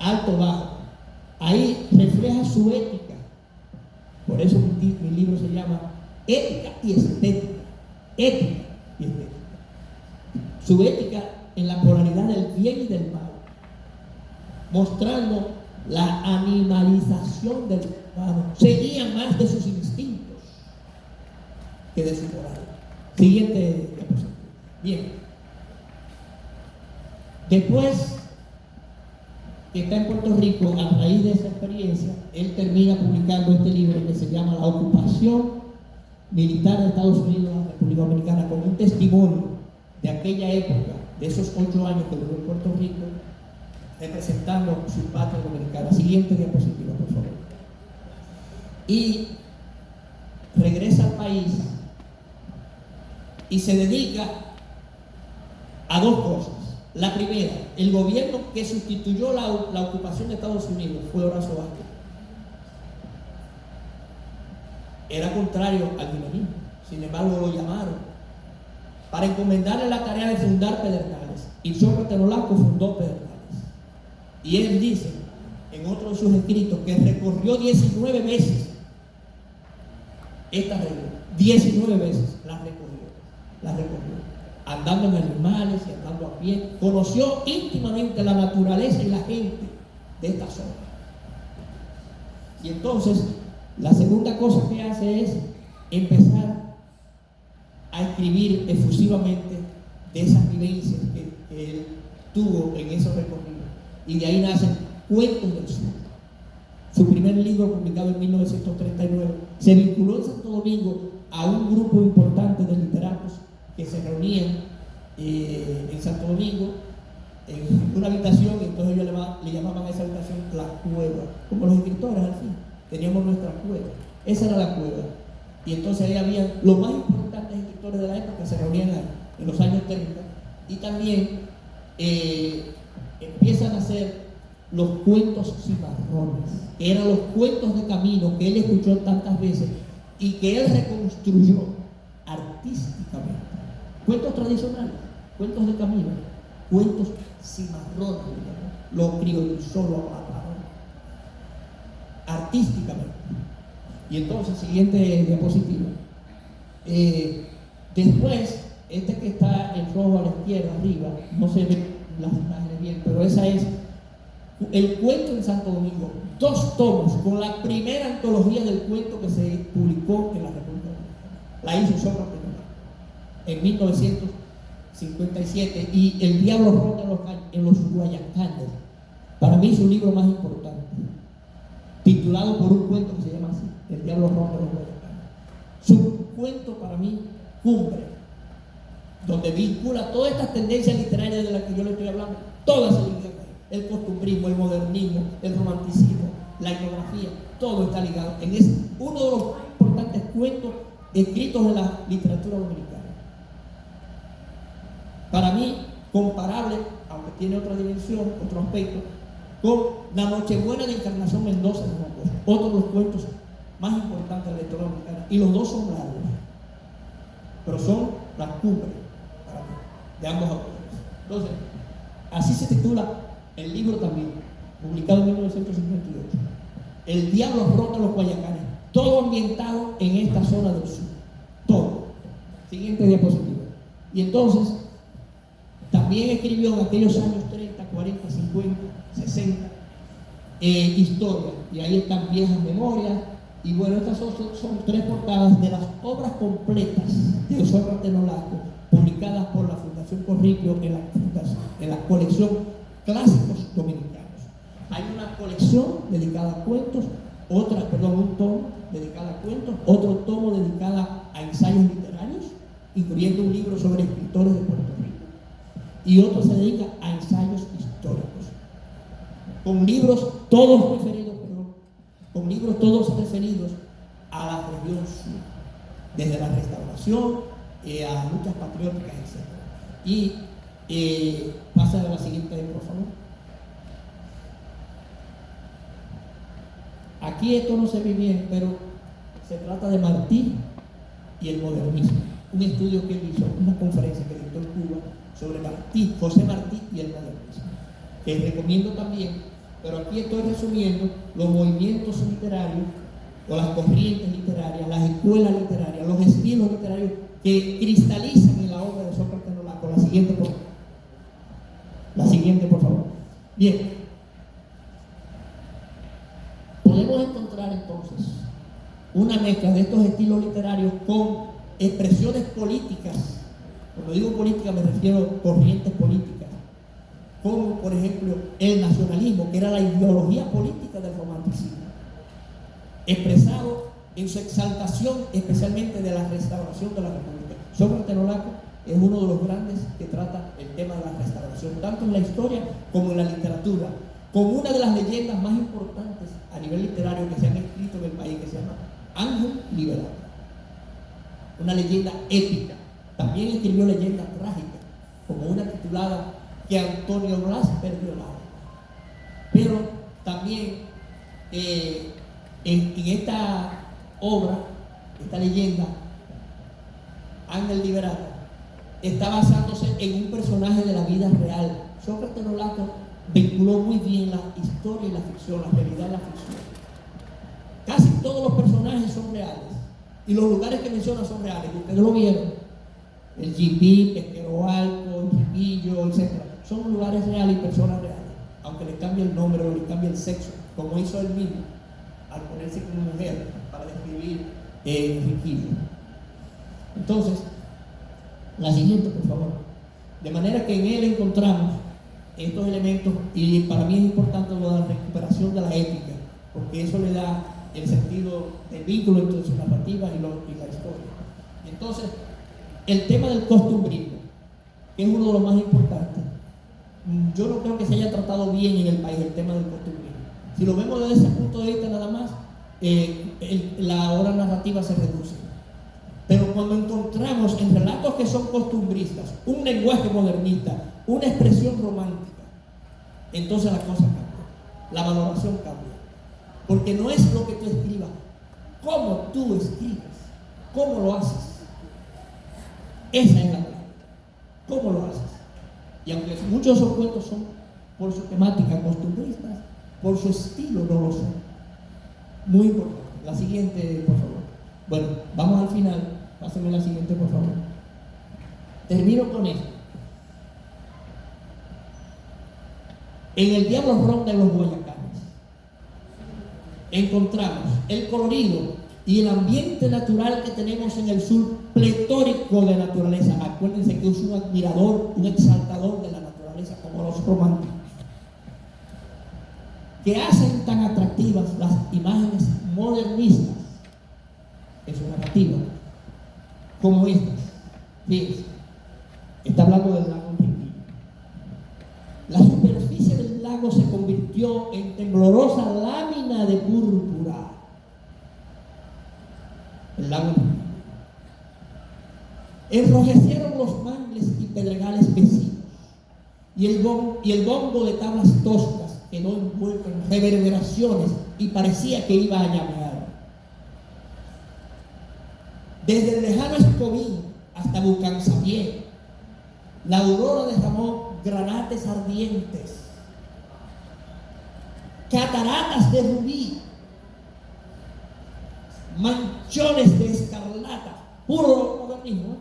alto, bajo. Ahí refleja su ética. Por eso mi libro se llama Ética y Estética. Ética y estética. Su ética en la polaridad del bien y del mal, mostrando la animalización del humano. Seguía más de sus instintos que de su moral. Siguiente diapositiva. Bien. Después que está en Puerto Rico, a raíz de esa experiencia, él termina publicando este libro que se llama La ocupación militar de Estados Unidos a la República Dominicana, con un testimonio de aquella época, de esos 8 años que duró en Puerto Rico, representando su patria dominicana. Siguiente diapositiva, por favor. Y regresa al país y se dedica a 2 cosas. La primera, el gobierno que sustituyó la ocupación de Estados Unidos fue Horacio Vázquez. Era contrario al dinamismo, sin embargo lo llamaron para encomendarle la tarea de fundar Pedernales, y Sócrates Nolasco fundó Pedernales. Y él dice en otro de sus escritos que recorrió 19 veces esta región. 19 veces la recorrió, andando en animales y andando a pie. Conoció íntimamente la naturaleza y la gente de esta zona. Y entonces la segunda cosa que hace es empezar a escribir efusivamente de esas vivencias que él tuvo en esos recorridos. Y de ahí nacen Cuentos del Sur. Su primer libro, publicado en 1939, se vinculó en Santo Domingo a un grupo importante de literatos que se reunían en Santo Domingo en una habitación, y entonces ellos le llamaban a esa habitación la cueva, como los escritores al fin. Teníamos nuestra cueva, esa era la cueva. Y entonces ahí había los más importantes escritores de la época que se reunían ahí, en los años 30, y también empiezan a hacer los cuentos cimarrones, que eran los cuentos de camino que él escuchó tantas veces y que él reconstruyó artísticamente. Cuentos tradicionales, cuentos de camino, cuentos cimarrones, lo criollizó, lo agarró artísticamente. Y entonces, siguiente diapositiva. Después, este que está en rojo a la izquierda, arriba, no se ven las imágenes bien, pero esa es el cuento en Santo Domingo, 2 tomos, con la primera antología del cuento que se publicó en la República Dominicana. La hizo Sócrates en 1957, y El Diablo ronda en los Guayacanes, para mí es un libro más importante, titulado por un cuento que se llama así, El Diablo ronda en los Guayacanes. Su cuento para mí cumbre, donde vincula todas estas tendencias literarias de las que yo le estoy hablando, todas se vinculan. El costumbrismo, el modernismo, el romanticismo, la etnografía, todo está ligado. Es uno de los más importantes cuentos escritos de la literatura dominicana. Para mí, comparable, aunque tiene otra dimensión, otro aspecto, con La Nochebuena de Encarnación Mendoza de Hinojosa, otro de los cuentos más importantes de la literatura dominicana. Y los 2 son largos, pero son las cumbres para mí, de ambos autores. Entonces, así se titula el libro también, publicado en 1958. El Diablo ronda los Guayacanes, todo ambientado en esta zona del sur. Todo. Siguiente diapositiva. Y entonces, también escribió en aquellos años 30, 40, 50, 60, historia. Y ahí están Viejas Memorias. Y bueno, estas son 3 portadas de las obras completas de Sócrates Nolasco, publicadas por la Fundación Corripio en la colección Clásicos Dominicanos. Hay una colección dedicada a cuentos, un tomo dedicado a cuentos, otro tomo dedicado a ensayos literarios, incluyendo un libro sobre escritores de Puerto Rico, y otro se dedica a ensayos históricos, con libros todos referidos a la región sur, desde la restauración a luchas patrióticas, etc. Y pasa a la siguiente, por favor. Aquí esto no se ve bien, pero se trata de Martí y el modernismo. Un estudio que él hizo, una conferencia que dictó en Cuba sobre José Martí y el modernismo, que recomiendo también pero aquí estoy resumiendo los movimientos literarios o las corrientes literarias, las escuelas literarias, los estilos literarios que cristalizan en la obra de Sócrates Nolato. La siguiente, por favor. Bien, podemos encontrar entonces una mezcla de estos estilos literarios con expresiones políticas. Cuando digo política me refiero a corrientes políticas, como por ejemplo el nacionalismo, que era la ideología política del romanticismo, expresado en su exaltación especialmente de la restauración de la República. Sócrates Nolato es uno de los grandes que trata el tema de la restauración, tanto en la historia como en la literatura, como una de las leyendas más importantes a nivel literario que se han escrito en el país, que se llama Ángel Liberado. Una leyenda épica. También escribió leyendas trágicas, como una titulada Que Antonio Blas perdió la alma. Pero también en esta obra, esta leyenda, Ángel Liberado, está basándose en un personaje de la vida real. Sócrates Nolato vinculó muy bien la historia y la ficción, la realidad y la ficción. Casi todos los personajes son reales y los lugares que menciona son reales. Ustedes lo vieron, el Jipí, Pesquero Alto, el Chiquillo, etc. Son lugares reales y personas reales, aunque le cambie el nombre o le cambie el sexo, como hizo él mismo al ponerse como mujer para describir el Riquillo. Entonces, la siguiente, por favor. De manera que en él encontramos estos elementos, y para mí es importante lo de la recuperación de la ética, porque eso le da el sentido del vínculo entre su narrativa y la historia. Entonces, el tema del costumbrismo, que es uno de los más importantes, yo no creo que se haya tratado bien en el país el tema del costumbrismo. Si lo vemos desde ese punto de vista nada más, la obra narrativa se reduce. Pero cuando encontramos en relatos que son costumbristas un lenguaje modernista, una expresión romántica, entonces la cosa cambia, la valoración cambia. Porque no es lo que tú escribas, cómo tú escribes, cómo lo haces. Esa es la clave, cómo lo haces. Y aunque muchos de esos cuentos son por su temática costumbristas, por su estilo no lo son. Muy importante. La siguiente, por favor. Bueno, vamos al final. Pásenme la siguiente, por favor. Termino con esto. En El Diablo Ronda en los Guayacanes encontramos el colorido y el ambiente natural que tenemos en el sur, pletórico de naturaleza. Acuérdense que es un admirador, un exaltador de la naturaleza, como los románticos, que hacen tan atractivas las imágenes modernistas en su narrativa como estas. Fíjense, está hablando del lago Riquillo. La superficie del lago se convirtió en temblorosa lámina de púrpura. El lago Riquillo. Enrojecieron los mangles y pedregales vecinos, y el bombo de tablas toscas quedó envuelto en reverberaciones y parecía que iba a llamear. Desde el lejano Escobín hasta Bucansapié, la aurora derramó granates ardientes, cataratas de rubí, manchones de escarlata, puro modernismo.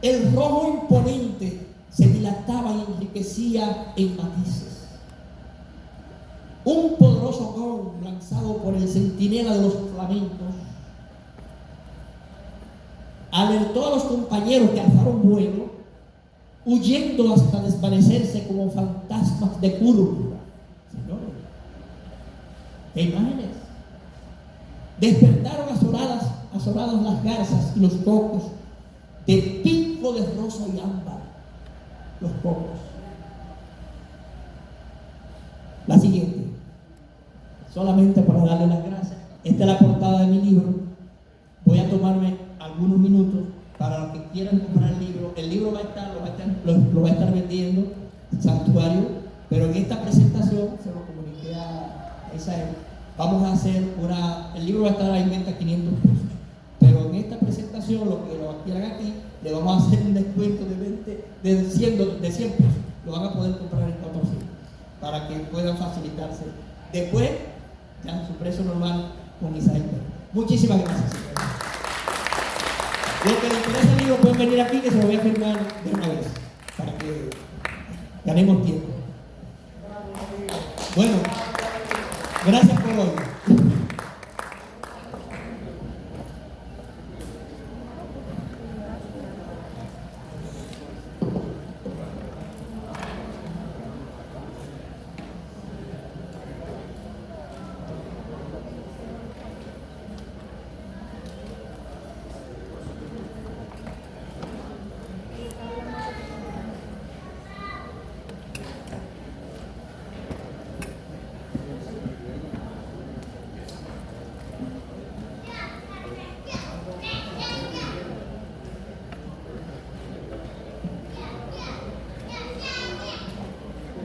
El rojo imponente se dilataba y enriquecía en matices. Un poderoso gong lanzado por el centinela de los flamencos alertó a los compañeros que alzaron vuelo, huyendo hasta desvanecerse como fantasmas de púrpura. Señores, ¿qué imágenes? Despertaron azoradas las garzas y los cocos, de pico de rosa y ámbar, los cocos. La siguiente, solamente para darle las gracias. Esta es la portada de mi libro. Voy a tomarme algunos minutos para los que quieran comprar el libro. El libro lo va a estar vendiendo Santuario, pero en esta presentación se lo comuniqué a Isael. Vamos a hacer el libro va a estar en venta a 500 pesos, pero en esta presentación, los que lo adquieran aquí, le vamos a hacer un descuento de 100 pesos. Lo van a poder comprar en 400. para que puedan facilitarse después ya su precio normal con Isaías. Muchísimas gracias, señores. Los que les interesa el libro pueden venir aquí, que se lo voy a firmar de una vez para que ganemos tiempo. Bueno, gracias por hoy.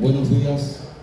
Buenos días.